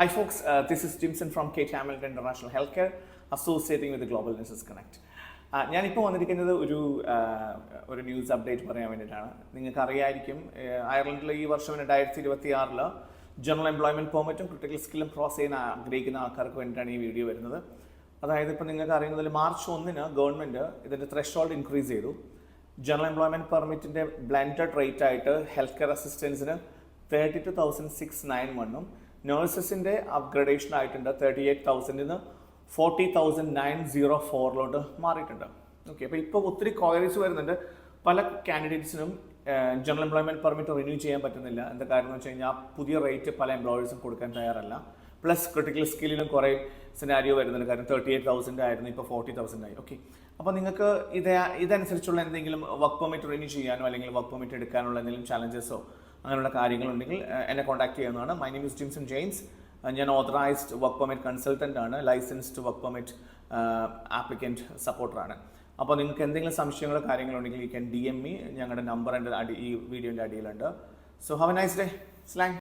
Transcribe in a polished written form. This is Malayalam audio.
Hi folks, this is Jimson from Kate Hamilton International Healthcare, associating with the Global Nurses Connect. ഞാനിപ്പോൾ വന്നിരിക്കുന്നത് ഒരു ന്യൂസ് അപ്ഡേറ്റ് പറയാൻ വേണ്ടിയിട്ടാണ്. നിങ്ങൾക്ക് അറിയായിരിക്കും, അയർലൻഡിൽ ഈ വർഷം 2026 ജനറൽ എംപ്ലോയ്മെൻറ്റ് പെർമിറ്റും ക്രിട്ടിക്കൽ സ്കില്ലും ക്രോസ് ചെയ്യാൻ ആഗ്രഹിക്കുന്ന ആൾക്കാർക്ക് വേണ്ടിയിട്ടാണ് ഈ വീഡിയോ വരുന്നത്. അതായത് ഇപ്പോൾ നിങ്ങൾക്ക് അറിയുന്നതിൽ March 1 ഗവൺമെൻറ് ഇതിൻ്റെ ത്രെഷോൾഡ് ഇൻക്രീസ് ചെയ്തു. ജനറൽ എംപ്ലോയ്മെൻറ്റ് പെർമിറ്റിൻ്റെ ബ്ലെൻഡഡ് റേറ്റ് ആയിട്ട് ഹെൽത്ത് കെയർ അസിസ്റ്റൻസിന് 32,691 നഴ്സസിൻ്റെ അപ്ഗ്രഡേഷൻ ആയിട്ടുണ്ട് 38,000 40,904 മാറിയിട്ടുണ്ട്. ഓക്കെ, അപ്പോൾ ഇപ്പോൾ ഒത്തിരി ക്വയറീസ് വരുന്നുണ്ട്. പല കാൻഡിഡേറ്റ്സിനും ജനറൽ എംപ്ലോയ്മെൻറ്റ് പെർമിറ്റ് റിന്യൂ ചെയ്യാൻ പറ്റുന്നില്ല. എന്താ കാര്യം എന്ന് വെച്ച് കഴിഞ്ഞാൽ പുതിയ റേറ്റ് പല എംപ്ലോയേഴ്സും കൊടുക്കാൻ തയ്യാറല്ല. പ്ലസ് ക്രിട്ടിക്കൽ സ്കില്ലിലും കുറേ സിനാരിയോ വരുന്നുണ്ട്. കാരണം 38,000 ആയിരുന്നു, ഇപ്പോൾ 40,000 ആയി. ഓക്കെ, അപ്പോൾ നിങ്ങൾക്ക് ഇതനുസരിച്ചുള്ള എന്തെങ്കിലും വർക്ക് പെർമിറ്റ് റിന്യൂ ചെയ്യാനോ അല്ലെങ്കിൽ വർക്ക് പെർമിറ്റ് എടുക്കാനുള്ള എന്തെങ്കിലും ചാലഞ്ചസോ അങ്ങനെയുള്ള കാര്യങ്ങളുണ്ടെങ്കിൽ എന്നെ കോൺടാക്ട് ചെയ്യുന്നതാണ്. My name is Jimson James. ഞാൻ ഓതറൈസ്ഡ് വർക്ക് പെർമിറ്റ് കൺസൾട്ടൻ്റ് ആണ്, ലൈസൻസ്ഡ് വർക്ക് പെർമിറ്റ് ആപ്ലിക്കൻറ്റ് സപ്പോർട്ടറാണ്. അപ്പോൾ നിങ്ങൾക്ക് എന്തെങ്കിലും സംശയങ്ങളോ കാര്യങ്ങളുണ്ടെങ്കിൽ യു ക്യാൻ DM me. ഞങ്ങളുടെ നമ്പർ എൻ്റെ ഈ വീഡിയോൻ്റെ അടിയിലുണ്ട്. So have a nice day. Slang.